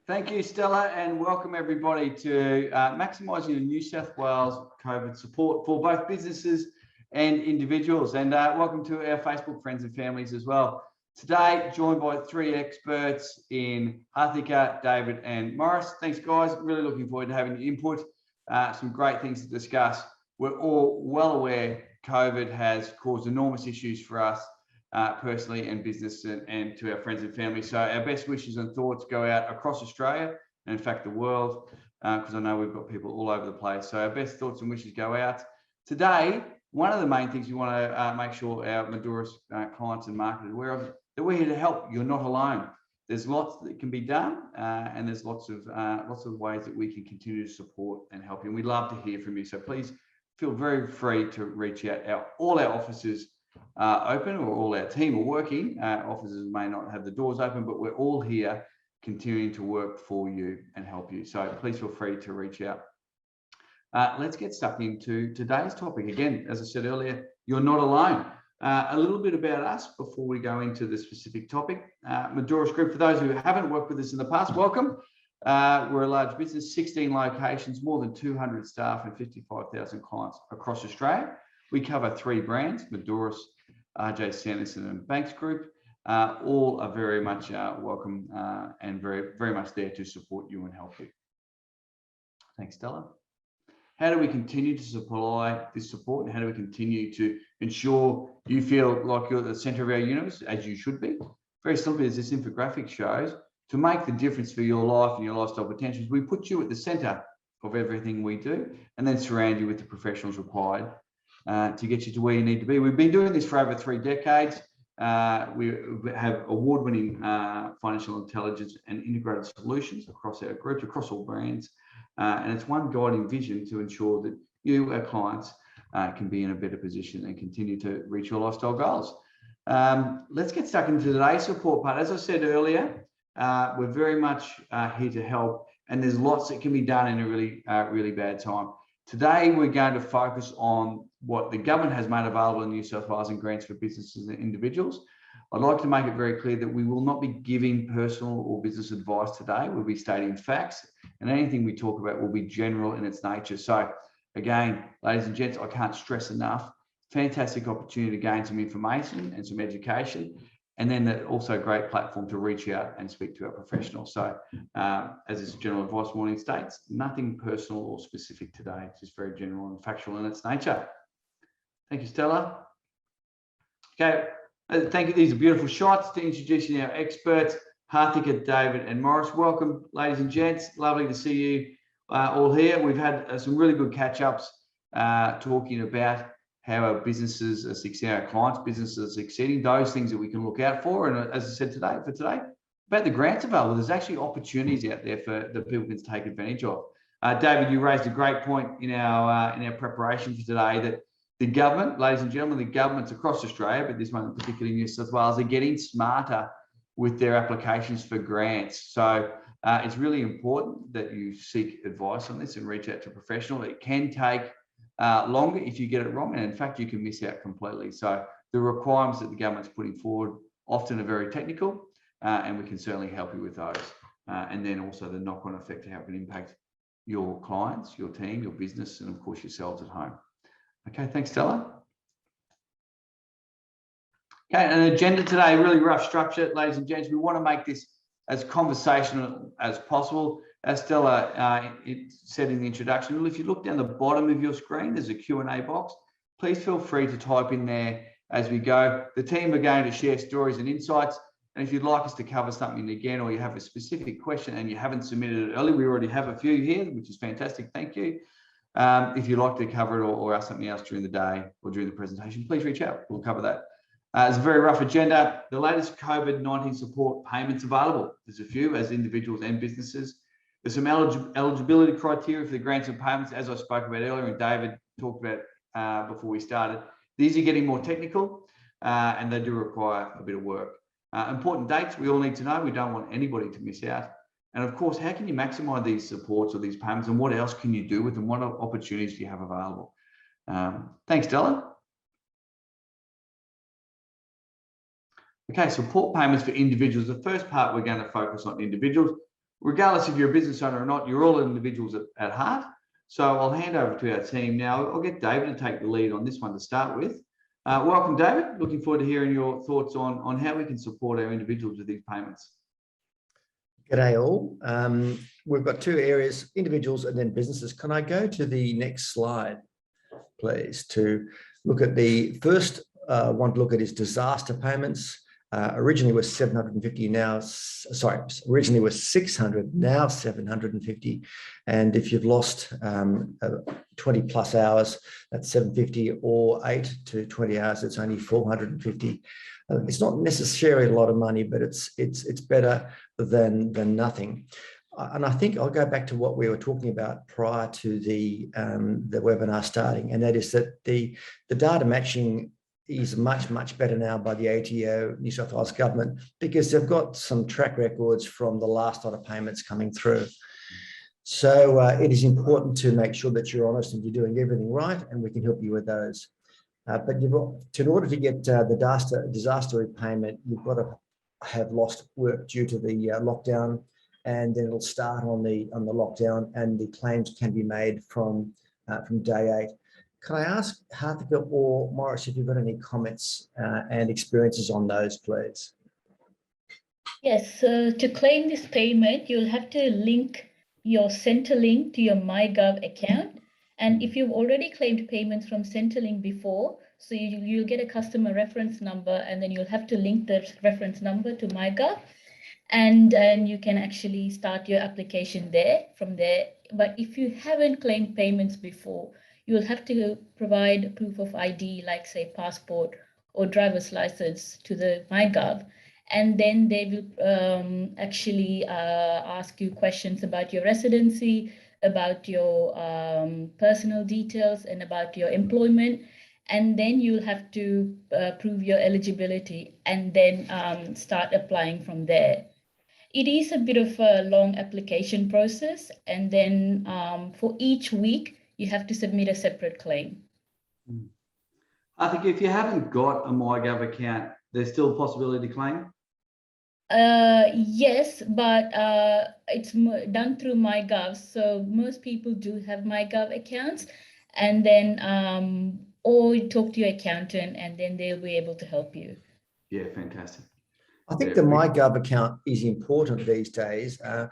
Thank you, Stella, and welcome everybody to maximising the New South Wales COVID support for both businesses and individuals. And welcome to our Facebook friends and families as well. Today, joined by three experts in Harthika, David and Morris. Thanks, guys. Really looking forward to having your input. Some great things to discuss. We're all well aware COVID has caused enormous issues for us personally and business and to our friends and family. So our best wishes and thoughts go out across Australia and in fact the world, because I know we've got people all over the place. So our best thoughts and wishes go out. Today, one of the main things we want to make sure our Modoras clients and marketers are aware of, that we're here to help. You're not alone. There's lots that can be done, and there's lots of ways that we can continue to support and help you. And we'd love to hear from you. So please feel very free to reach out. All our offices open, or all our team are working. Offices may not have the doors open, but we're all here continuing to work for you and help you. So please feel free to reach out. Let's get stuck into today's topic. Again, as I said earlier, you're not alone. A little bit about us before we go into the specific topic. Modoras Group, for those who haven't worked with us in the past, welcome. We're a large business, 16 locations, more than 200 staff and 55,000 clients across Australia. We cover three brands: Modoras, RJ Sanderson and Banks Group. All are very much welcome and very much there to support you and help you. Thanks, Stella. How do we continue to supply this support, and how do we continue to ensure you feel like you're at the centre of our universe, as you should be? Very simply, as this infographic shows, to make the difference for your life and your lifestyle potentials, we put you at the centre of everything we do, and then surround you with the professionals required to get you to where you need to be. We've been doing this for over 3 decades. We have award-winning financial intelligence and integrated solutions across our group, across all brands. And it's one guiding vision to ensure that you, our clients, can be in a better position and continue to reach your lifestyle goals. Let's get stuck into today's support part. As I said earlier, we're very much here to help, and there's lots that can be done in a really bad time. Today, we're going to focus on what the government has made available in New South Wales in grants for businesses and individuals. I'd like to make it very clear that we will not be giving personal or business advice today. We'll be stating facts, and anything we talk about will be general in its nature. So again, ladies and gents, I can't stress enough, fantastic opportunity to gain some information and some education, and then also a great platform to reach out and speak to our professionals. So as this general advice warning states, nothing personal or specific today. It's just very general and factual in its nature. Thank you, Stella. Okay, thank you. These are beautiful shots to introducing our experts, Harthika, David and Morris. Welcome, ladies and gents. Lovely to see you all here. We've had some really good catch-ups talking about how our businesses are succeeding, our clients' businesses are succeeding, those things that we can look out for. And as I said today, about the grants available, there's actually opportunities out there for the people to take advantage of. David, you raised a great point in our preparation for today, that the government, ladies and gentlemen, the governments across Australia, but this one in particular in New South Wales, are getting smarter with their applications for grants. So it's really important that you seek advice on this and reach out to a professional. It can take longer if you get it wrong, and in fact you can miss out completely. So the requirements that the government's putting forward often are very technical, and we can certainly help you with those. And then also the knock-on effect of how it can impact your clients, your team, your business, and of course yourselves at home. Okay, thanks, Stella. Okay, an agenda today, really rough structure, ladies and gents. We want to make this as conversational as possible. As Stella said in the introduction, if you look down the bottom of your screen, there's a Q&A box. Please feel free to type in there as we go. The team are going to share stories and insights. And if you'd like us to cover something again, or you have a specific question and you haven't submitted it early, we already have a few here, which is fantastic. Thank you. If you'd like to cover it or ask something else during the day or during the presentation, please reach out. We'll cover that. It's a very rough agenda. The latest COVID-19 support payments available. There's a few as individuals and businesses. There's some eligibility criteria for the grants and payments, as I spoke about earlier and David talked about before we started. These are getting more technical and they do require a bit of work. Important dates we all need to know. We don't want anybody to miss out. And of course, how can you maximize these supports or these payments, and what else can you do with them? What opportunities do you have available? Thanks, Stella. Okay, support payments for individuals. The first part, we're going to focus on individuals. regardless if you're a business owner or not, you're all individuals at heart. So I'll hand over to our team now. I'll get David to take the lead on this one to start with. Welcome, David. Looking forward to hearing your thoughts on how we can support our individuals with these payments. G'day all. We've got two areas, individuals and then businesses. Can I go to the next slide, please, to look at the first one to look at is disaster payments. Originally was 750 now, sorry, originally was 600, now 750. And if you've lost 20 plus hours, that's 750, or 8 to 20 hours, it's only 450. It's not necessarily a lot of money, but it's better than nothing. And I think I'll go back to what we were talking about prior to the webinar starting, and that is that the data matching is much better now by the ATO, New South Wales government, because they've got some track records from the last lot of payments coming through. So it is important to make sure that you're honest and you're doing everything right, and we can help you with those. But in order to get the disaster repayment, you've got to have lost work due to the lockdown, and then it'll start on the lockdown, and the claims can be made from day 8. Can I ask Harthika or Morris if you've got any comments and experiences on those, please? Yes, so to claim this payment, you'll have to link your Centrelink to your MyGov account. And if you've already claimed payments from Centrelink before, so you'll get a customer reference number, and then you'll have to link the reference number to MyGov. And then you can actually start your application from there. But if you haven't claimed payments before, you'll have to provide proof of ID, like say passport or driver's license, to the MyGov. And then they will actually ask you questions about your residency, about your personal details, and about your employment. And then you'll have to prove your eligibility, and then start applying from there. It is a bit of a long application process, and then for each week, you have to submit a separate claim. I think if you haven't got a MyGov account, there's still a possibility to claim? Yes, but it's done through MyGov. So most people do have MyGov accounts, and then or you talk to your accountant, and then they'll be able to help you. Yeah, fantastic. I think the MyGov account is important these days, and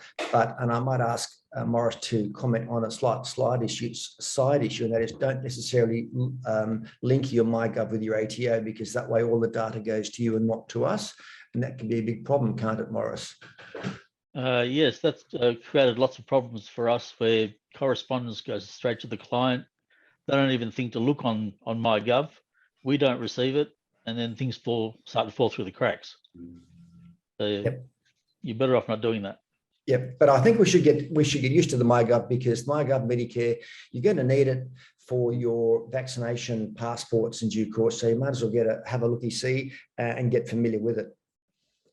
I might ask Morris to comment on a side issue, and that is don't necessarily link your MyGov with your ATO, because that way all the data goes to you and not to us, and that can be a big problem, can't it, Morris? Yes, that's created lots of problems for us, where correspondence goes straight to the client. They don't even think to look on MyGov. We don't receive it, and then things start to fall through the cracks. So yep. You're better off not doing that. Yeah, but I think we should get used to the MyGov, because MyGov Medicare, you're going to need it for your vaccination passports in due course. So you might as well have a looky-see and get familiar with it.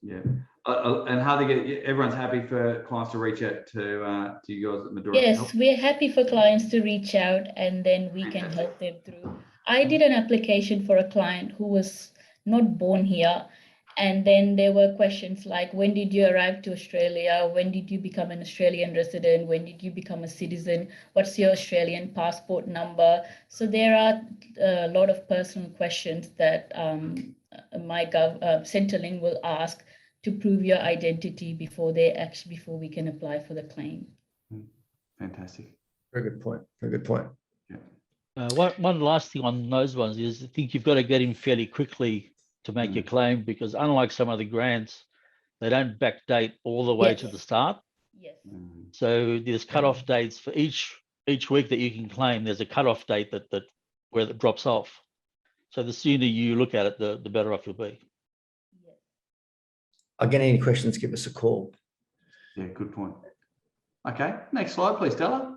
Yeah, and how they get everyone's happy for clients to reach out to you guys at Modoras? Yes, we're happy for clients to reach out, and then we can help them through. I did an application for a client who was not born here. And then there were questions like, when did you arrive to Australia? When did you become an Australian resident? When did you become a citizen? What's your Australian passport number? So there are a lot of personal questions that MyGov Centrelink will ask to prove your identity before we can apply for the claim. Fantastic. Very good point. Very good point. Yeah. One last thing on those ones is, I think you've got to get in fairly quickly to make your claim, because unlike some other grants, they don't backdate all the way to the start. Yes. So there's cut-off dates for each week that you can claim. There's a cut-off date that where it drops off. So the sooner you look at it, the better off you'll be. Yes. Again, any questions, give us a call. Yeah, good point. Okay, next slide, please, Stella.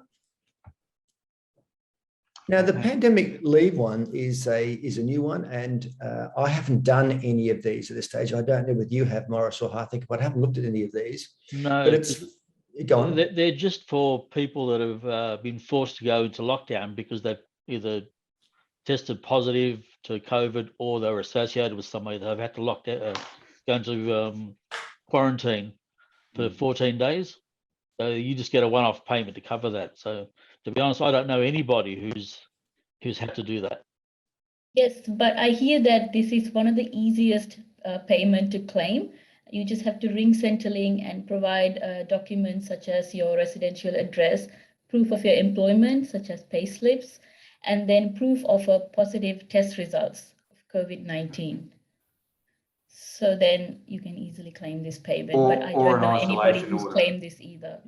Now, the pandemic leave one is a new one, and I haven't done any of these at this stage. I don't know whether you have, Morris or Harthik, but I haven't looked at any of these. No, but it's go on. They're just for people that have been forced to go into lockdown because they've either tested positive to COVID, or they're associated with somebody that have had to go into quarantine for 14 days. So you just get a one-off payment to cover that. So to be honest, I don't know anybody who's had to do that. Yes, but I hear that this is one of the easiest payment to claim. You just have to ring Centrelink and provide documents such as your residential address, proof of your employment, such as payslips, and then proof of a positive test results of COVID-19. So then you can easily claim this payment, but I Or don't an know anybody isolation who's order. claimed this either.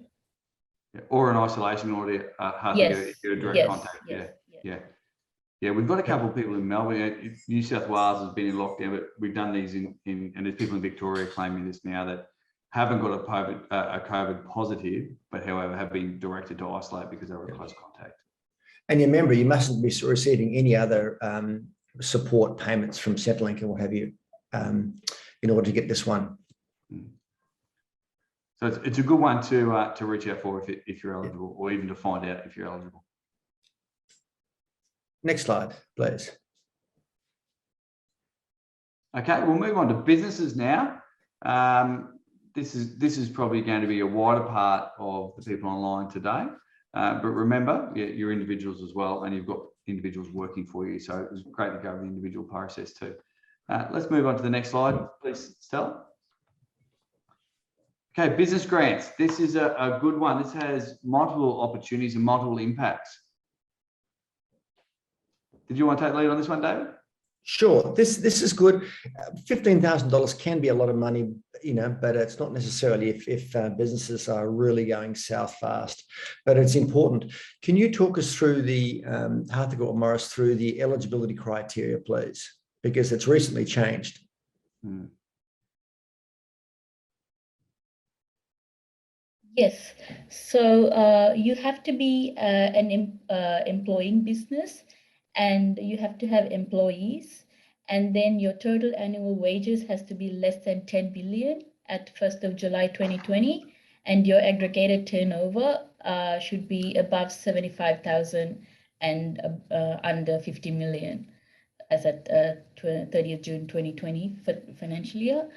Yeah, or an isolation order. Yes, Get a direct yes, contact. yes, Yeah. We've got a couple of people in Melbourne. New South Wales has been in lockdown, but we've done these and there's people in Victoria claiming this now that haven't got a COVID positive, but however have been directed to isolate because they were a close contact. And remember, you mustn't be receiving any other support payments from Centrelink or what have you in order to get this one. So it's a good one to reach out for if you're eligible, or even to find out if you're eligible. Next slide, please. Okay, we'll move on to businesses now. This is probably going to be a wider part of the people online today. But remember, you're individuals as well, and you've got individuals working for you. So it's great to go over the individual process too. Let's move on to the next slide, please, Stella. Okay, business grants. This is a good one. This has multiple opportunities and multiple impacts. Did you want to take the lead on this one, David? Sure, this is good. $15,000 can be a lot of money, but it's not necessarily if businesses are really going south fast. But it's important. Can you talk us through the Harthick or Morris through the eligibility criteria, please? Because it's recently changed. Yes, so you have to be an employing business, and you have to have employees, and then your total annual wages has to be less than 10 billion at 1st of July 2020, and your aggregated turnover should be above 75,000 and under 50 million as at 30th June 2020 financial year.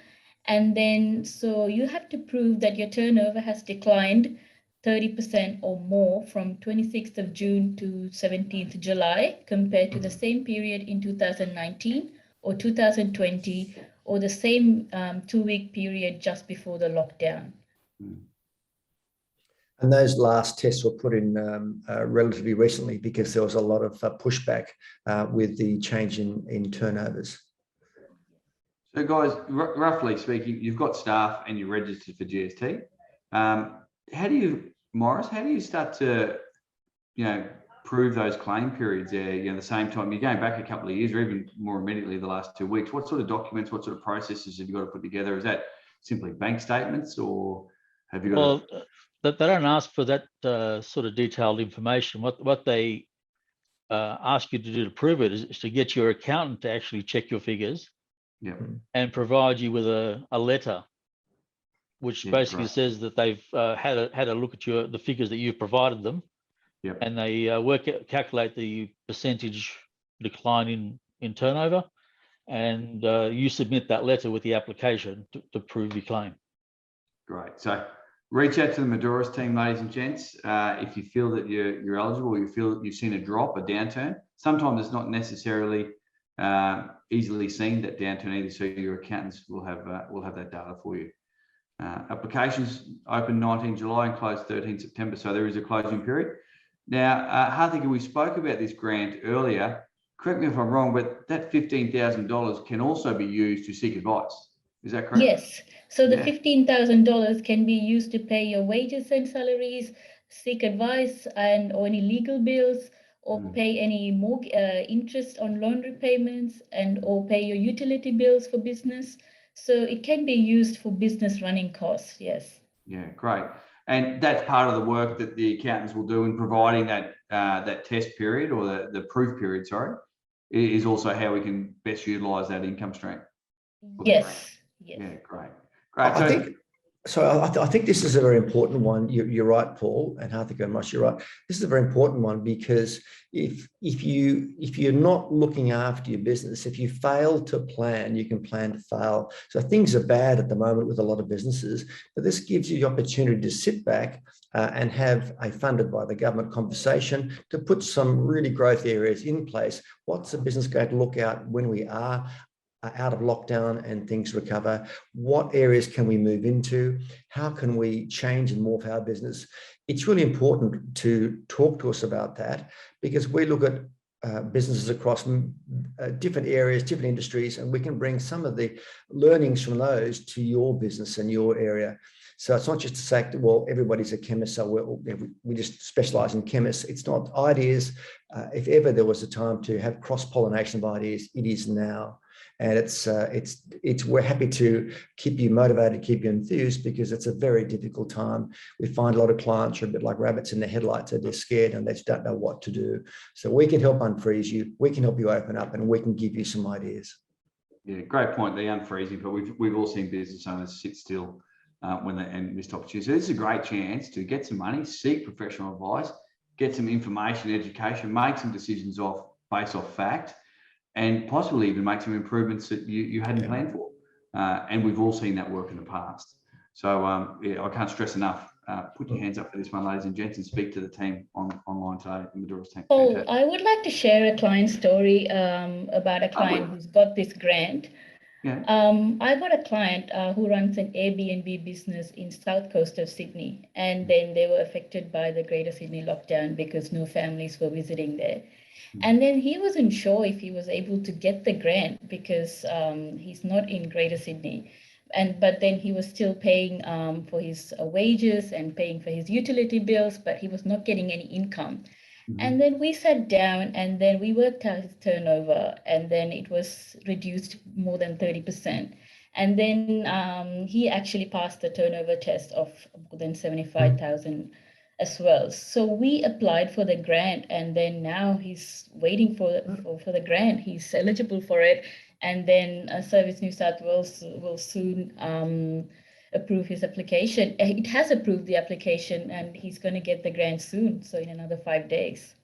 And then, so you have to prove that your turnover has declined 30% or more from 26th of June to 17th July compared to the same period in 2019 or 2020 or the same 2-week period just before the lockdown. And those last tests were put in relatively recently because there was a lot of pushback with the change in turnovers. So guys, roughly speaking, you've got staff and you're registered for GST. How do you start to, prove those claim periods there, the same time? You're going back a couple of years or even more immediately the last 2 weeks. What sort of documents, what sort of processes have you got to put together? Is that simply bank statements, or have you got they don't ask for that sort of detailed information. What they ask you to do to prove it is to get your accountant to actually check your figures. Yeah. And provide you with a letter, which basically says that they've had a look at the figures that you've provided them, and they calculate the percentage decline in turnover, and you submit that letter with the application to prove your claim. Great. So reach out to the Modoras team, ladies and gents, if you feel that you're eligible, or you feel that you've seen a drop, a downturn. Sometimes it's not necessarily easily seen, that downturn either, so your accountants will have that data for you. Applications open 19 July and closed 13 September, so there is a closing period. Now, Harthick, we spoke about this grant earlier. Correct me if I'm wrong, but that $15,000 can also be used to seek advice. Is that correct? Yes. So the $15,000 can be used to pay your wages and salaries, seek advice or any legal bills, or pay any more interest on loan repayments, or pay your utility bills for business. So it can be used for business running costs. Yes. Yeah, great. And that's part of the work that the accountants will do in providing that test period, or the proof period, sorry, is also how we can best utilise that income stream. Yes. Yeah, great. I think So I think this is a very important one. You're right, Paul, and Harthy very much. You're right. This is a very important one because if you're not looking after your business, if you fail to plan, you can plan to fail. So things are bad at the moment with a lot of businesses, but this gives you the opportunity to sit back and have a funded by the government conversation to put some really growth areas in place. What's the business going to look at when we are out of lockdown and things recover? What areas can we move into? How can we change and morph our business? It's really important to talk to us about that because we look at businesses across different areas, different industries, and we can bring some of the learnings from those to your business and your area. So it's not just to say, well, everybody's a chemist, so we just specialize in chemists. It's not. Ideas, if ever there was a time to have cross-pollination of ideas, it is now. And we're happy to keep you motivated, keep you enthused, because it's a very difficult time. We find a lot of clients are a bit like rabbits in the headlights, they're scared and they just don't know what to do. So we can help unfreeze you, we can help you open up, and we can give you some ideas. Yeah, great point, the unfreezing, but we've all seen business owners sit still when they and missed opportunities. So this is a great chance to get some money, seek professional advice, get some information, education, make some decisions based off fact, and possibly even make some improvements that you hadn't planned for. And we've all seen that work in the past. So yeah, I can't stress enough. Put your hands up for this one, ladies and gents, and speak to the team online today, the Modoras team. Oh, Fantastic. I would like to share a client story about a client who's got this grant. Yeah. I got a client who runs an Airbnb business in south coast of Sydney, and then they were affected by the Greater Sydney lockdown because no families were visiting there. And then he wasn't sure if he was able to get the grant because he's not in Greater Sydney. But then he was still paying for his wages and paying for his utility bills, but he was not getting any income. And then we sat down and then we worked out his turnover, and then it was reduced more than 30%. And then he actually passed the turnover test of more than 75,000 as well. So we applied for the grant, and then now he's waiting for the grant. He's eligible for it, and then Service New South Wales will soon approve his application. It has approved the application, and he's going to get the grant soon, so in another 5 days.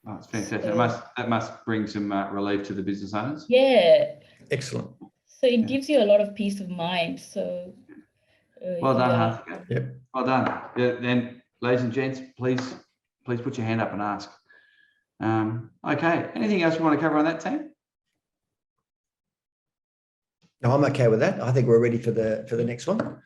Oh, it's fantastic. So, that must bring some relief to the business owners. Yeah. Excellent. So it gives you a lot of peace of mind. So well done, yeah. Harthy. Yep. Well done. Yeah, then, ladies and gents, please put your hand up and ask. Okay. Anything else you want to cover on that, team? No, I'm okay with that. I think we're ready for the next one.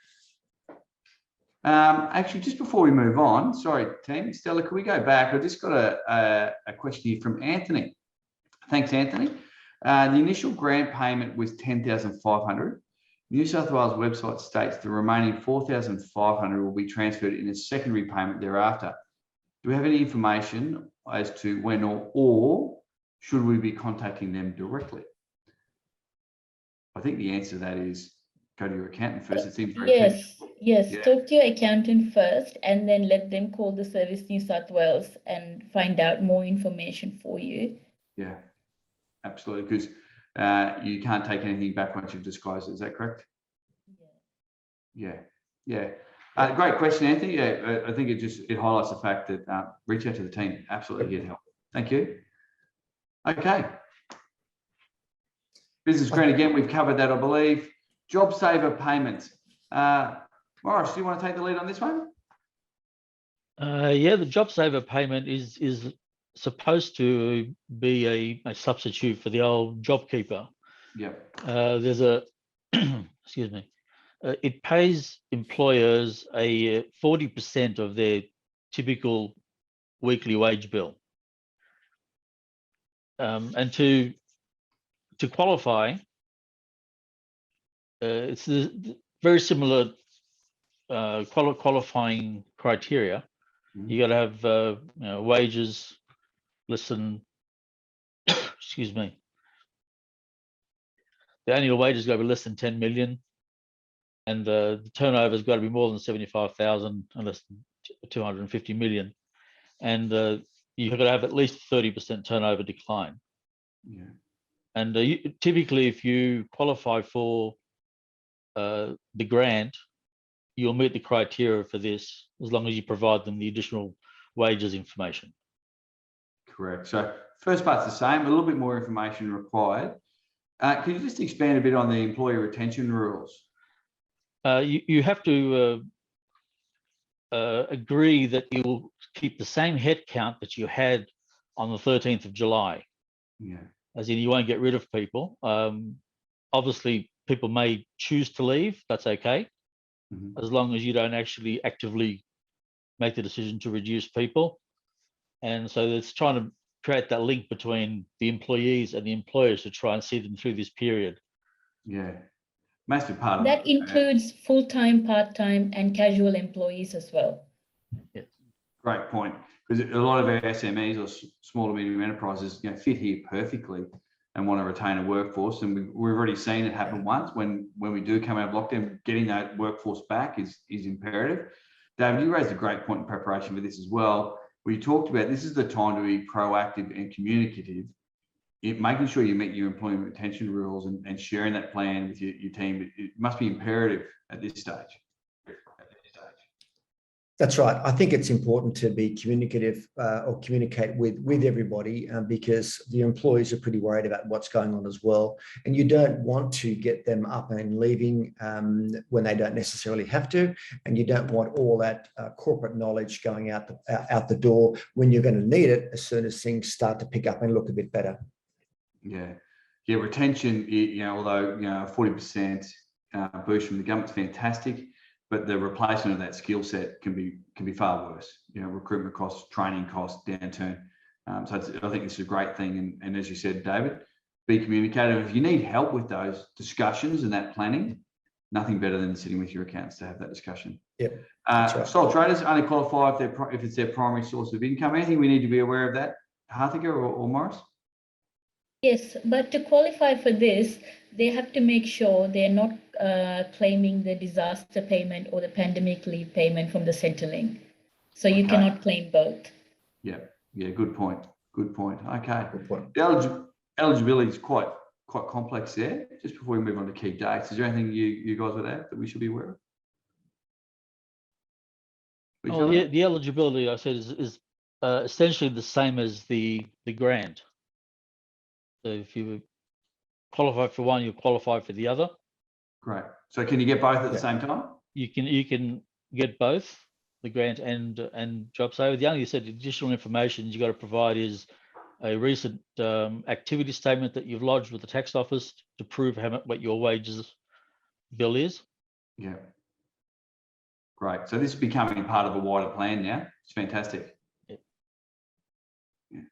Actually, just before we move on, sorry, team, Stella, could we go back? I just got a question here from Anthony. Thanks, Anthony. The initial grant payment was $10,500. New South Wales website states the remaining $4,500 will be transferred in a secondary payment thereafter. Do we have any information as to when or should we be contacting them directly? I think the answer to that is go to your accountant first. It seems very Yes. Talk to your accountant first, and then let them call the Service New South Wales and find out more information for you. Yeah, absolutely. Because you can't take anything back once you've disclosed it. Is that correct? Yeah. Great question, Anthony. Yeah, I think it highlights the fact that reach out to the team. Absolutely here to help. Thank you. Okay. Business grant again. We've covered that, I believe. Job saver payments. Morris, do you want to take the lead on this one? Yeah, the job saver payment is supposed to be a substitute for the old JobKeeper. Yeah. There's a excuse me. It pays employers a 40% of their typical weekly wage bill, and to qualify, it's very similar qualifying criteria. You got to have wages less than excuse me. The annual wages got to be less than 10 million, and the turnover has got to be more than 75,000 and less than 250 million, and you've got to have at least 30% turnover decline. Yeah. And typically, if you qualify for the grant, you'll meet the criteria for this as long as you provide them the additional wages information. Correct. So first part's the same, a little bit more information required. Can you just expand a bit on the employee retention rules? You have to agree that you'll keep the same head count that you had on the 13th of July. Yeah. As in, you won't get rid of people. Obviously, people may choose to leave. That's okay, as long as you don't actually actively make the decision to reduce people. And so it's trying to create that link between the employees and the employers to try and see them through this period. Yeah, massive part of that includes full-time, part-time, and casual employees as well. Yes. Great point, because a lot of our SMEs or small to medium enterprises, fit here perfectly and want to retain a workforce. And we've already seen it happen once. When we do come out of lockdown, getting that workforce back is imperative. David, you raised a great point in preparation for this as well. We talked about this is the time to be proactive and communicative, making sure you meet your employment retention rules and sharing that plan with your team. It must be imperative at this stage. That's right. I think it's important to be communicative or communicate with everybody because the employees are pretty worried about what's going on as well. And you don't want to get them up and leaving when they don't necessarily have to. And you don't want all that corporate knowledge going out the door when you're going to need it as soon as things start to pick up and look a bit better. Yeah. Retention, although, 40% boost from the government's fantastic, but the replacement of that skill set can be far worse. Recruitment costs, training costs, downturn. So I think it's a great thing. And as you said, David, be communicative. If you need help with those discussions and that planning, nothing better than sitting with your accountants to have that discussion. Yep. Right. Sole traders only qualify if it's their primary source of income. Anything we need to be aware of that, Harthika or Morris? Yes, but to qualify for this, they have to make sure they're not claiming the disaster payment or the pandemic leave payment from the Centrelink. So you cannot claim both. Yeah, good point. Okay. Good point. The eligibility is quite complex there. Just before we move on to key dates, is there anything you guys would add that we should be aware of? The eligibility, I said, is essentially the same as the grant. So if you qualify for one, you qualify for the other. Great. So can you get both at the same time? You can get both, the grant and JobSaver. The only additional information you got to provide is a recent activity statement that you've lodged with the tax office to prove what your wages bill is. Yeah. Great. So this is becoming part of a wider plan now. It's fantastic.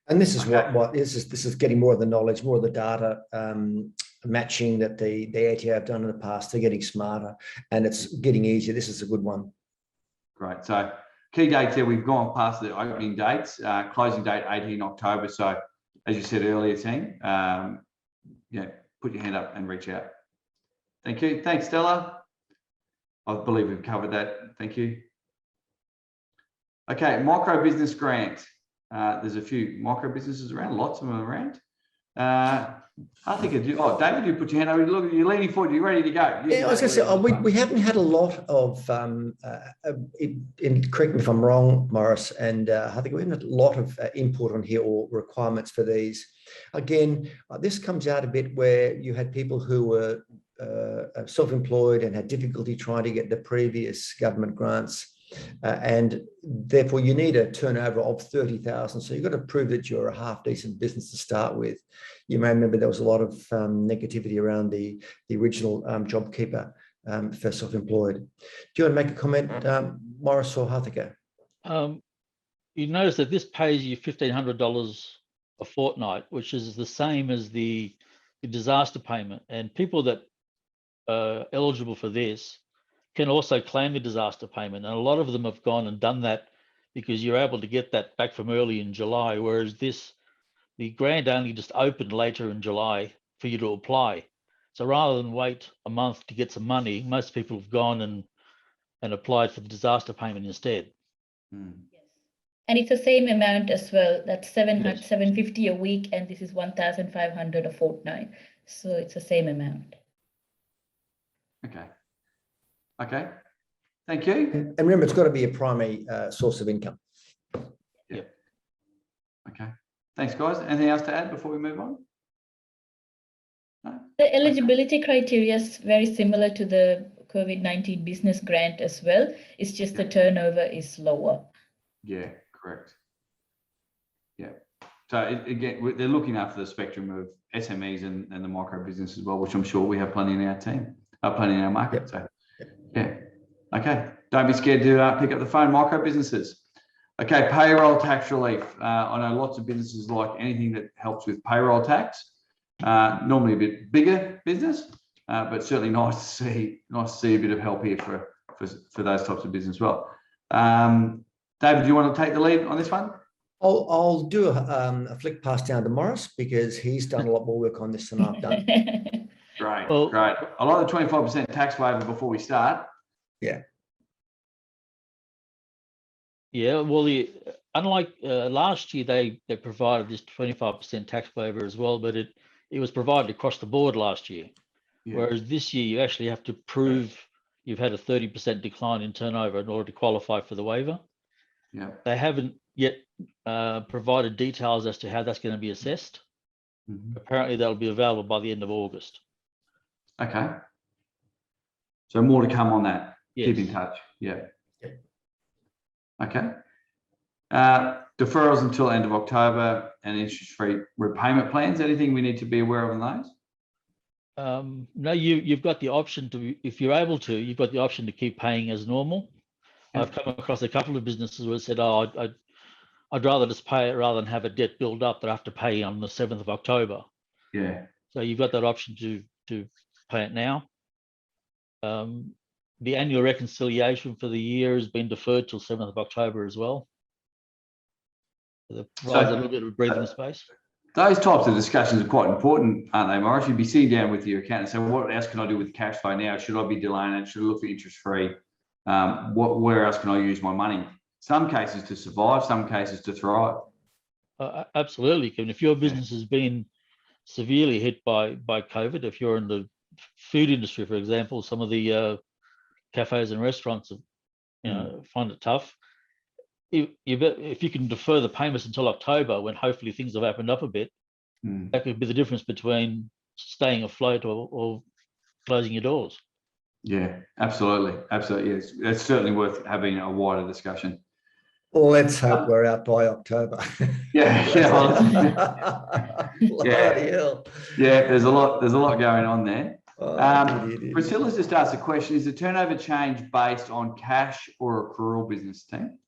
And this is what this is getting more of the knowledge, more of the data matching that the ATO have done in the past. They're getting smarter and it's getting easier. This is a good one. Great. So key dates there, we've gone past the opening dates, closing date 18 October. So as you said earlier, team, put your hand up and reach out. Thank you. Thanks, Stella. I believe we've covered that. Thank you. Okay, micro business grant. There's a few micro businesses around, lots of them around. I think David, you put your hand up. Look, you're leaning forward. You're ready to go. I was going to say we haven't had a lot of. Correct me if I'm wrong, Morris, and I think we haven't had a lot of input on here or requirements for these. Again, this comes out a bit where you had people who were self-employed and had difficulty trying to get the previous government grants. And therefore you need a turnover of 30,000. So you've got to prove that you're a half decent business to start with. You may remember there was a lot of negativity around the original JobKeeper for self-employed. Do you want to make a comment, Morris or Harthika? You notice that this pays you $1,500 a fortnight, which is the same as the disaster payment. And people that are eligible for this can also claim the disaster payment. And a lot of them have gone and done that because you're able to get that back from early in July, whereas the grant only just opened later in July for you to apply. So rather than wait a month to get some money, most people have gone and applied for the disaster payment instead. Yes. And it's the same amount as well. That's $750 a week, and this is $1,500 a fortnight. So it's the same amount. Okay. Thank you. And remember, it's got to be a primary source of income. Yeah. Okay. Thanks, guys. Anything else to add before we move on? No? The eligibility criteria is very similar to the COVID-19 business grant as well. It's just the turnover is lower. Yeah, correct. Yeah. So again, they're looking after the spectrum of SMEs and the micro business as well, which I'm sure we have plenty in our team, plenty in our market. So yeah. Okay. Don't be scared to pick up the phone, micro businesses. Okay, payroll tax relief. I know lots of businesses like anything that helps with payroll tax. Normally a bit bigger business, but certainly nice to see a bit of help here for those types of business as well. David, do you want to take the lead on this one? I'll do a flick pass down to Morris because he's done a lot more work on this than I've done. Great, great. I like the 25% tax waiver before we start. Yeah. Yeah, well, unlike last year, they provided this 25% tax waiver as well, but it was provided across the board last year. Yeah. Whereas this year, you actually have to prove you've had a 30% decline in turnover in order to qualify for the waiver. Yeah. They haven't yet provided details as to how that's going to be assessed. Mm-hmm. Apparently, that'll be available by the end of August. Okay. So more to come on that. Yes. Keep in touch. Yeah. Okay. Deferrals until end of October and interest-free repayment plans. Anything we need to be aware of on those? No, you've got the option to, if you're able to, you've got the option to keep paying as normal. Yeah. I've come across a couple of businesses where said, "Oh, I'd rather just pay it rather than have a debt build up that I have to pay on the 7th of October." Yeah. So you've got that option to pay it now. The annual reconciliation for the year has been deferred till 7th of October as well. So provides a little bit of breathing space. Those types of discussions are quite important, aren't they, Morris? You'd be sitting down with your accountant and saying, what else can I do with the cash flow now? Should I be delaying it? Should I look for interest-free? Where else can I use my money? Some cases to survive, some cases to thrive. Absolutely, Kevin. If your business has been severely hit by COVID, if you're in the food industry, for example, some of the cafes and restaurants find it tough. If you can defer the payments until October, when hopefully things have opened up a bit, that could be the difference between staying afloat or closing your doors. Yeah, absolutely. Yes. It's certainly worth having a wider discussion. Well, let's hope we're out by October. Yeah. There's a lot going on there. Priscilla's just asked a question: is the turnover change based on cash or accrual business team?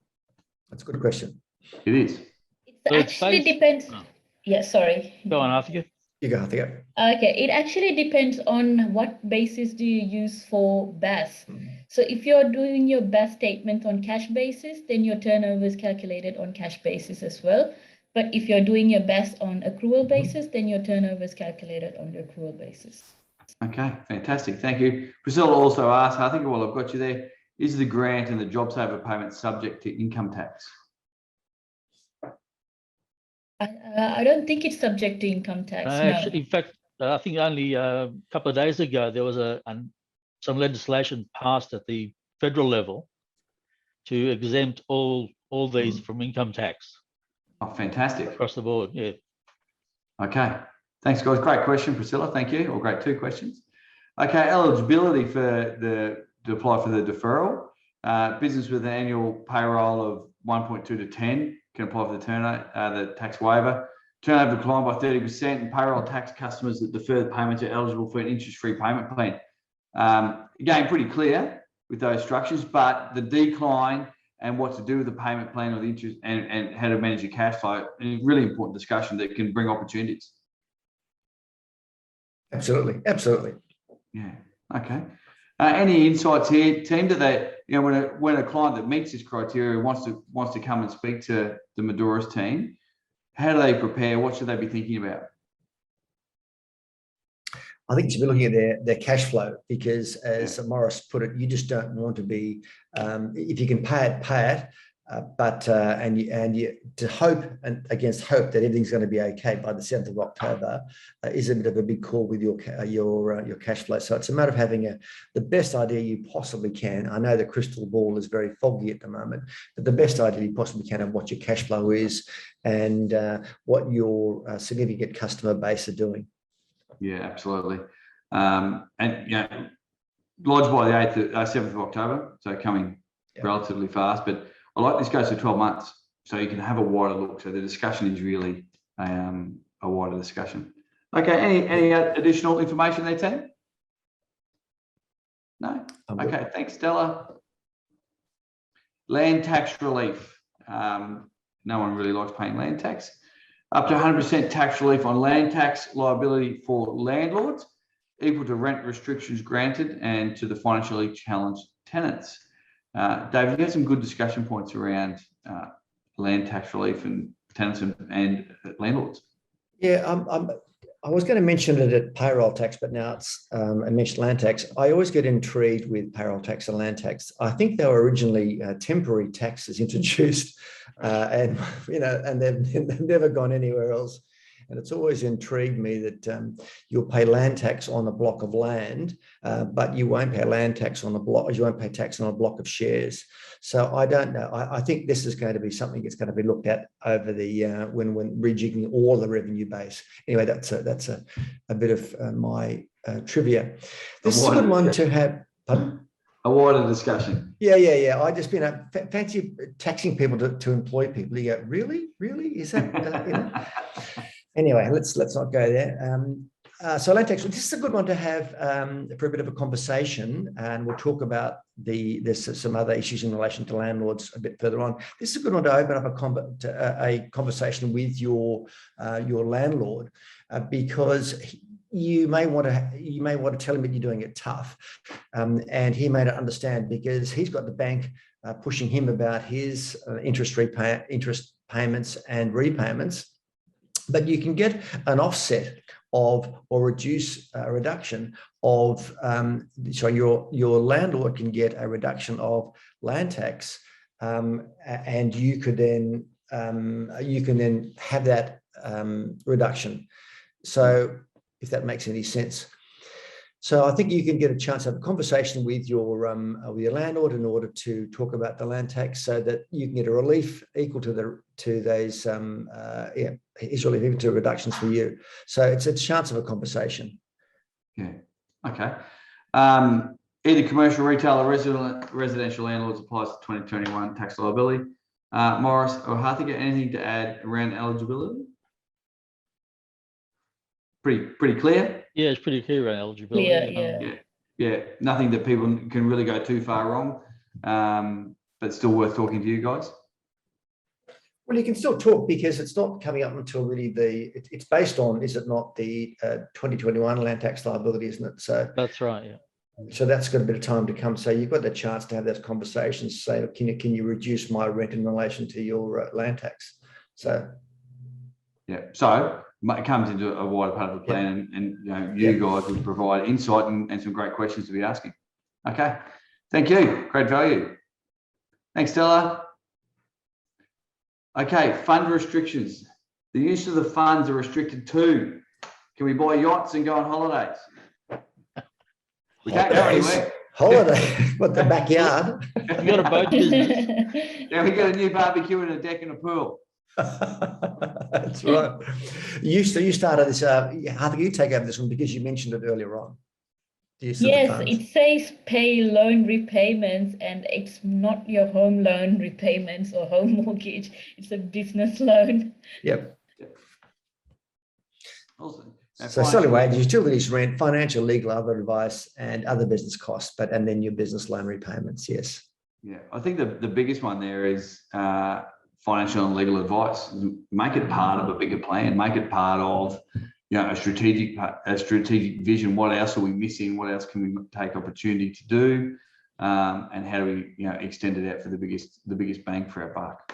That's a good question. It is. It actually depends. Yeah, sorry. Go on, Arthur. You go, Arthur. Okay, it actually depends on what basis do you use for BAS. So if you're doing your BAS statement on cash basis, then your turnover is calculated on cash basis as well. But if you're doing your BAS on accrual basis, then your turnover is calculated on the accrual basis. Okay, fantastic. Thank you. Priscilla also asked, I think while I've got you there, is the grant and the JobSaver payment subject to income tax? I don't think it's subject to income tax. No. Actually, in fact, I think only a couple of days ago there was some legislation passed at the federal level to exempt all these from income tax. Oh, fantastic! Across the board, yeah. Okay, thanks, guys. Great question, Priscilla. Thank you. Or great two questions. Okay, eligibility to apply for the deferral. Business with an annual payroll of 1.2 to 10 can apply for the tax waiver. Turnover declined by 30%, and payroll tax customers that defer the payments are eligible for an interest-free payment plan. Again, pretty clear with those structures, but the decline and what to do with the payment plan or the interest and how to manage your cash flow is a really important discussion that can bring opportunities. Absolutely. Yeah. Okay. Any insights here, team? Do they, when a client that meets this criteria wants to come and speak to the Modoras team, how do they prepare? What should they be thinking about? I think you should be looking at their cash flow because, as Morris put it, you just don't want to be. If you can pay it. and you to hope and against hope that everything's going to be okay by the 7th of October is a bit of a big call with your cash flow. So it's a matter of having the best idea you possibly can. I know the crystal ball is very foggy at the moment, but the best idea you possibly can of what your cash flow is and what your significant customer base are doing. Yeah, absolutely. And lodged by the 7th of October, so coming relatively fast, but I like this goes for 12 months, so you can have a wider look. So the discussion is really a wider discussion. Okay, any additional information there, team? No? Okay, thanks, Stella. Land tax relief. No one really likes paying land tax. Up to 100% tax relief on land tax liability for landlords, equal to rent restrictions granted and to the financially challenged tenants. David, you had some good discussion points around land tax relief and tenants and landlords. Yeah, I was going to mention it at payroll tax, but now it's I mentioned land tax. I always get intrigued with payroll tax and land tax. I think they were originally temporary taxes introduced, and they've never gone anywhere else. And it's always intrigued me that you'll pay land tax on a block of land, but you won't pay land tax on a block. You won't pay tax on a block of shares. So I don't know. I think this is going to be something that's going to be looked at over the when rejigging all the revenue base. Anyway, that's a bit of my trivia. This is a good one to have. Pardon? A wider discussion. Yeah. I just fancy taxing people to employ people. You go, really? Is that? Anyway, let's not go there. So land tax, this is a good one to have for a bit of a conversation, and we'll talk about there's some other issues in relation to landlords a bit further on. This is a good one to open up a conversation with your landlord because you may want to tell him that you're doing it tough, and he may not understand because he's got the bank pushing him about his interest payments and repayments. But you can get an offset of or a reduction of so your landlord can get a reduction of land tax, and you can then have that reduction. So if that makes any sense. So I think you can get a chance to have a conversation with your landlord in order to talk about the land tax, so that you can get a relief equal to those relief equal to reductions for you. So it's a chance of a conversation. Yeah. Okay. Either commercial, retail, or residential landlords applies to 2021 tax liability. Morris or Harthiger, anything to add around eligibility? Pretty clear. Yeah, it's pretty clear around eligibility. Yeah. Nothing that people can really go too far wrong, but still worth talking to you guys. Well, you can still talk because it's not coming up until really it's based on, is it not, the 2021 land tax liability, isn't it? So that's right. Yeah. So that's got a bit of time to come. So you've got the chance to have those conversations. Say, can you reduce my rent in relation to your land tax? So yeah. So it comes into a wider part of the plan, and you guys would provide insight and some great questions to be asking. Okay, thank you. Great value. Thanks, Stella. Okay, fund restrictions. The use of the funds are restricted to: can we buy yachts and go on holidays? We can't go anywhere. Holiday, but the backyard. You got a boat business. Yeah, we got a new barbecue and a deck and a pool. That's right. You started this. Harthiger, you take over this one because you mentioned it earlier on. Yes, it says pay loan repayments, and it's not your home loan repayments or home mortgage. It's a business loan. Yep. Awesome. So salary, wages, utilities, rent, financial, legal, other advice, and other business costs, and then your business loan repayments. Yes. Yeah, I think the biggest one there is financial and legal advice. Make it part of a bigger plan. Make it part of a strategic vision. What else are we missing? What else can we take opportunity to do? And how do we extend it out for the biggest bang for our buck?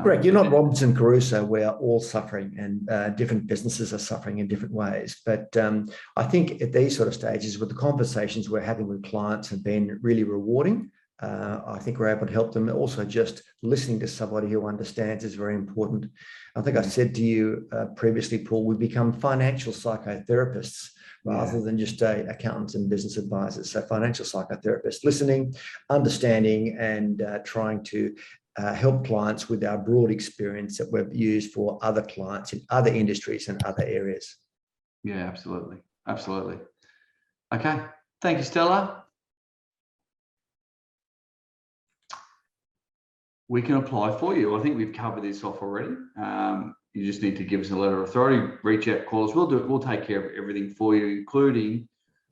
Correct. You're not Robinson Crusoe. We're all suffering, and different businesses are suffering in different ways. But I think at these sort of stages, with the conversations we're having with clients, have been really rewarding. I think we're able to help them. Also, just listening to somebody who understands is very important. I think I said to you previously, Paul, we become financial psychotherapists rather than just accountants and business advisors. So financial psychotherapists, listening, understanding, and trying to help clients with our broad experience that we've used for other clients in other industries and other areas. Yeah, absolutely. Absolutely. Okay. Thank you, Stella. We can apply for you. I think we've covered this off already. You just need to give us a letter of authority, reach out, call us. We'll do it. We'll take care of everything for you, including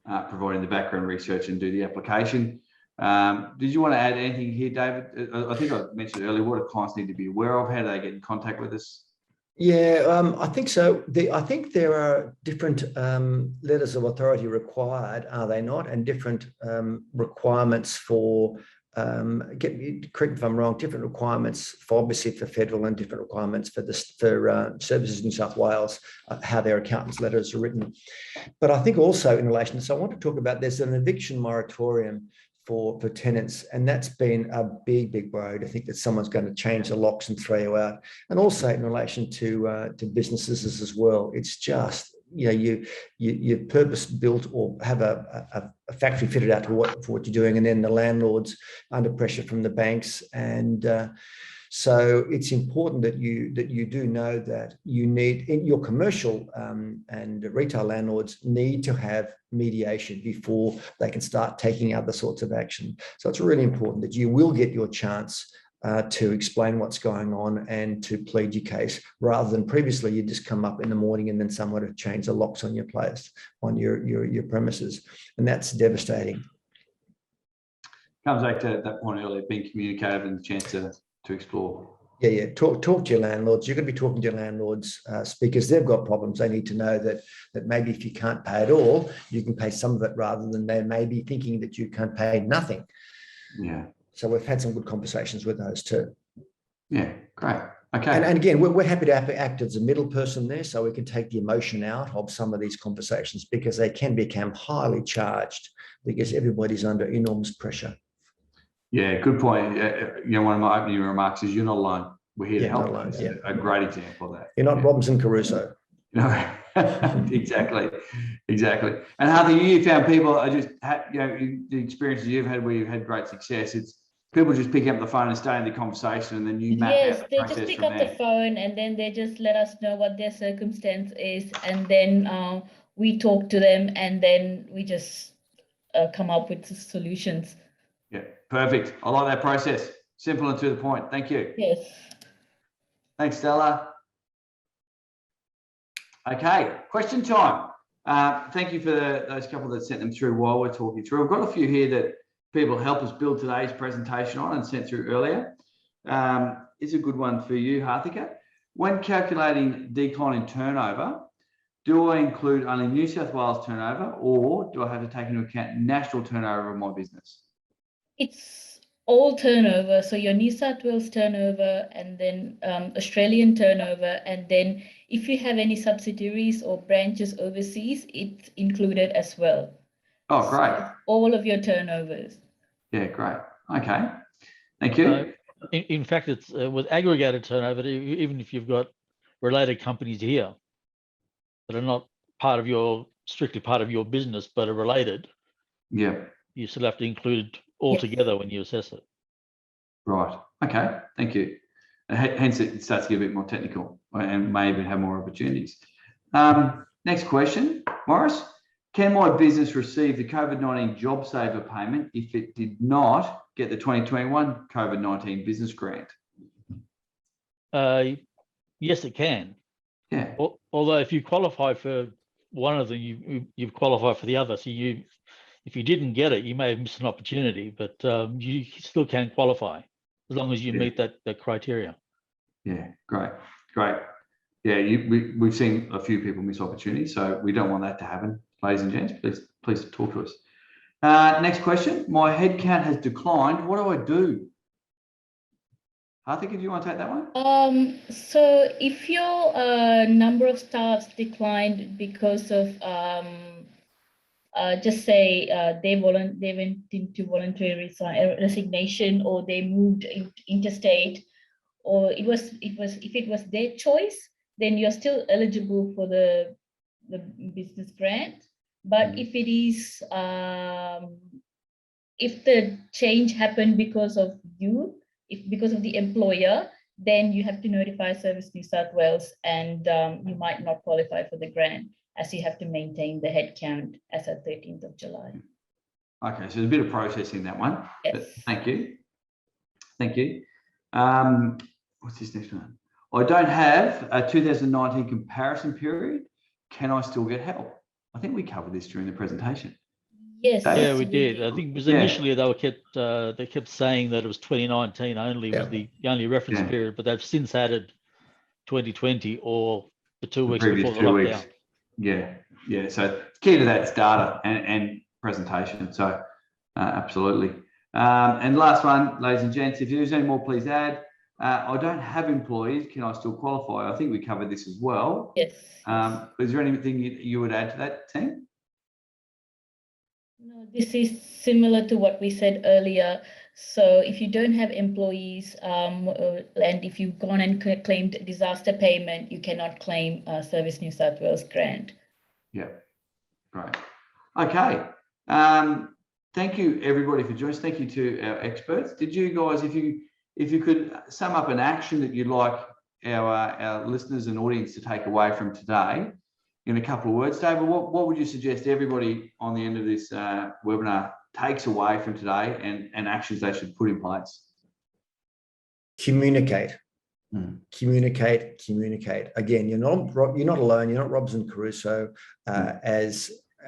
providing the background research and do the application. Did you want to add anything here, David? I think I mentioned earlier, what do clients need to be aware of? How do they get in contact with us? Yeah, I think so. I think there are different letters of authority required, are they not? And different requirements for, correct me if I'm wrong, different requirements for obviously for federal and different requirements for Services in New South Wales, how their accountants' letters are written. But I think also in relation, so I want to talk about, there's an eviction moratorium for tenants, and that's been a big worry. I think that someone's going to change the locks and throw you out. And also in relation to businesses as well, it's just, you know, you purpose built or have a factory fitted out for what you're doing, and then the landlord's under pressure from the banks. And so it's important that you do know that you need, in your commercial and retail landlords need to have mediation before they can start taking other sorts of action. So it's really important that you will get your chance to explain what's going on and to plead your case, rather than previously you just come up in the morning and then someone would have changed the locks on your place, on your premises, and that's devastating. Comes back to that point earlier, being communicative and the chance to explore. Yeah. Talk to your landlords. You're going to be talking to your landlords because they've got problems. They need to know that maybe if you can't pay it all, you can pay some of it, rather than they may be thinking that you can't pay nothing. Yeah. So we've had some good conversations with those too. Yeah, great. Okay. And again, we're happy to act as a middle person there, so we can take the emotion out of some of these conversations, because they can become highly charged because everybody's under enormous pressure. Yeah, good point. One of my opening remarks is you're not alone. We're here to help. Alone, yeah. A great example of that. You're not Robinson Crusoe. No, exactly. And Hartley, you found people are just, the experiences you've had where you've had great success, it's people just pick up the phone and stay in the conversation, and then you map out the process. Yes, they just pick up the phone and then they just let us know what their circumstance is, and then we talk to them, and then we just come up with solutions. Yeah, perfect. I like that process. Simple and to the point. Thank you. Yes. Thanks, Stella. Okay, question time. Thank you for those couple that sent them through while we're talking through. I've got a few here that people help us build today's presentation on and sent through earlier. It's a good one for you, Harthika. When calculating decline in turnover, do I include only New South Wales turnover, or do I have to take into account national turnover of my business? It's all turnover. So your New South Wales turnover, and then Australian turnover, and then if you have any subsidiaries or branches overseas, it's included as well. Oh, great. So all of your turnovers. Yeah, great. Okay. Thank you. In fact, it's with aggregated turnover, even if you've got related companies here that are not strictly part of your business, but are related. Yeah. You still have to include it all together when you assess it. Right. Okay. Thank you. Hence, it starts to get a bit more technical and may even have more opportunities. Next question, Morris. Can my business receive the COVID-19 JobSaver payment if it did not get the 2021 COVID-19 business grant? Yes, it can. Yeah. Although if you qualify for one of them, you've qualified for the other. So if you didn't get it, you may have missed an opportunity, but you still can qualify as long as you meet that criteria. Yeah, great. Yeah, we've seen a few people miss opportunities, so we don't want that to happen. Ladies and gents, please talk to us. Next question. My headcount has declined. What do I do? Harthika, do you want to take that one? So if your number of staffs declined because of just say they went into voluntary resignation, or they moved interstate, or if it was their choice, then you're still eligible for the business grant. But if it is if the change happened because of you, because of the employer, then you have to notify Service New South Wales, and you might not qualify for the grant, as you have to maintain the headcount as at 13th of July. Okay, so there's a bit of process in that one. Yes. Thank you. Thank you. What's this next one? I don't have a 2019 comparison period. Can I still get help? I think we covered this during the presentation. Yes. Yeah, we did. I think it was initially they kept saying that it was 2019 only was the only reference period, but they've since added 2020 or the 2 weeks before the lockdown. Yeah. So key to that's data and presentation. So absolutely. And last one, ladies and gents, if there's any more, please add. I don't have employees. Can I still qualify? I think we covered this as well. Yes. Is there anything you would add to that, team? No, this is similar to what we said earlier. So if you don't have employees, and if you've gone and claimed disaster payment, you cannot claim Service New South Wales grant. Yeah, great. Okay. Thank you everybody for joining us. Thank you to our experts. Did you guys, if you could sum up an action that you'd like our listeners and audience to take away from today in a couple of words, David, what would you suggest everybody on the end of this webinar takes away from today and actions they should put in place? Communicate. Communicate. Again, you're not alone. You're not Robinson Crusoe.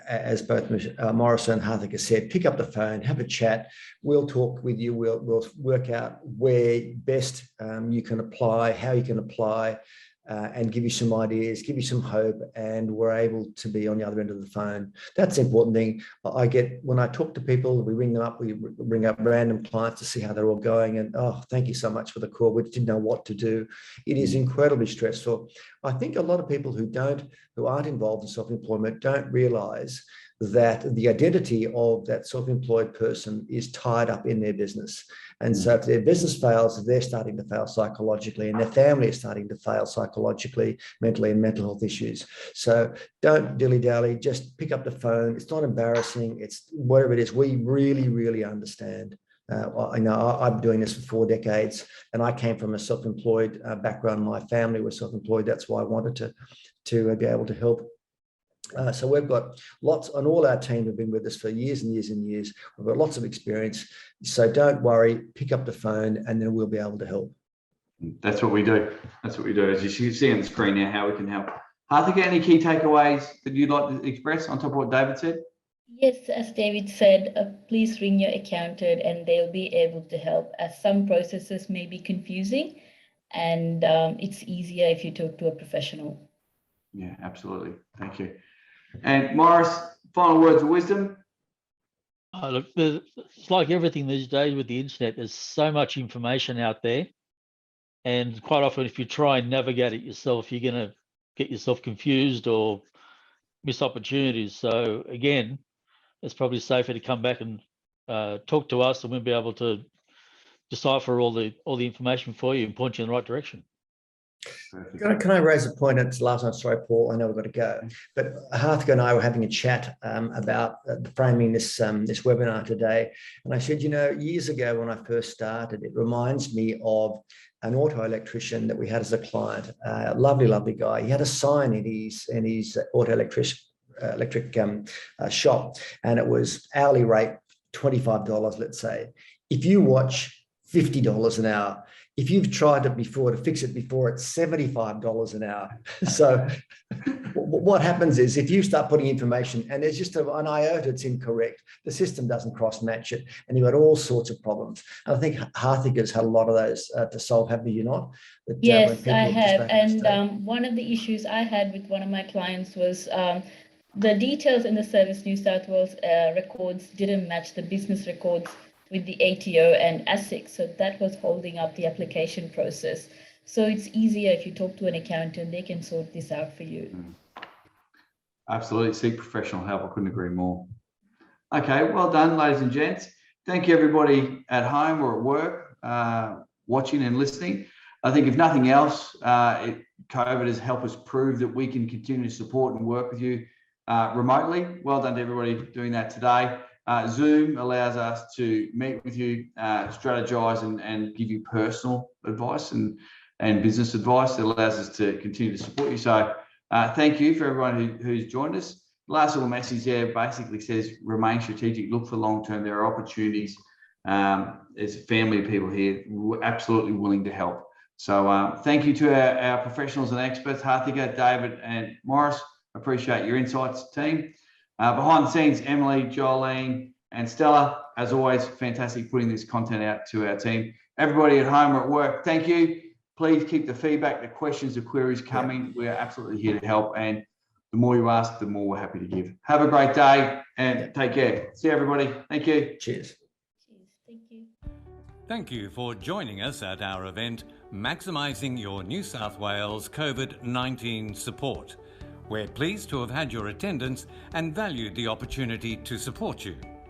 As both Morris and Harthika said, pick up the phone, have a chat. We'll talk with you. We'll work out where best you can apply, how you can apply, and give you some ideas, give you some hope, and we're able to be on the other end of the phone. That's the important thing. I get when I talk to people, we ring them up, we bring up random clients to see how they're all going, and thank you so much for the call. We didn't know what to do. It is incredibly stressful. I think a lot of people who aren't involved in self-employment don't realize that the identity of that self-employed person is tied up in their business. And so if their business fails, they're starting to fail psychologically, and their family is starting to fail psychologically, mentally, and mental health issues. So don't dilly-dally, just pick up the phone. It's not embarrassing. It's whatever it is. We really, really understand. I know I've been doing this for 4 decades, and I came from a self-employed background. My family was self-employed. That's why I wanted to be able to help. So we've got lots, and all our team have been with us for years and years and years. We've got lots of experience. So don't worry, pick up the phone, and then we'll be able to help. That's what we do. That's what we do. As you see on the screen now, how we can help. Harthika, any key takeaways that you'd like to express on top of what David said? Yes, as David said, please ring your accountant and they'll be able to help, as some processes may be confusing, and it's easier if you talk to a professional. Yeah, absolutely. Thank you. And Morris, final words of wisdom? Look, it's like everything these days with the internet. There's so much information out there. And quite often, if you try and navigate it yourself, you're going to get yourself confused or miss opportunities. So again, it's probably safer to come back and talk to us, and we'll be able to decipher all the information for you and point you in the right direction. Can I raise a point? It's the last time. Sorry, Paul. I know we've got to go. But Harthika and I were having a chat about framing this webinar today. And I said, years ago when I first started, it reminds me of an auto electrician that we had as a client. A lovely, lovely guy. He had a sign in his auto electric shop, and it was hourly rate $25, let's say. If you watch $50 an hour. If you've tried it before to fix it before, it's $75 an hour. So what happens is if you start putting information and there's just an iota that's incorrect, the system doesn't cross-match it, and you've got all sorts of problems. And I think Harthika's had a lot of those to solve, have you not? Yes, I have. And one of the issues I had with one of my clients was the details in the Service New South Wales records didn't match the business records with the ATO and ASIC. So that was holding up the application process. So it's easier if you talk to an accountant, they can sort this out for you. Absolutely. Seek professional help. I couldn't agree more. Okay, well done, ladies and gents. Thank you, everybody at home or at work, watching and listening. I think if nothing else, COVID has helped us prove that we can continue to support and work with you remotely. Well done to everybody doing that today. Zoom allows us to meet with you, strategize and give you personal advice and business advice. It allows us to continue to support you. So thank you for everyone who's joined us. Last little message there basically says remain strategic, look for long term. There are opportunities. There's a family of people here. We're absolutely willing to help. So thank you to our professionals and experts, Harthika, David and Morris. Appreciate your insights, team. Behind the scenes, Emily, Jolene and Stella, as always, fantastic putting this content out to our team. Everybody at home or at work, thank you. Please keep the feedback, the questions, the queries coming. We are absolutely here to help. And the more you ask, the more we're happy to give. Have a great day and take care. See you, everybody. Thank you. Cheers. Thank you. Thank you for joining us at our event, Maximising Your New South Wales COVID-19 Support. We're pleased to have had your attendance and valued the opportunity to support you.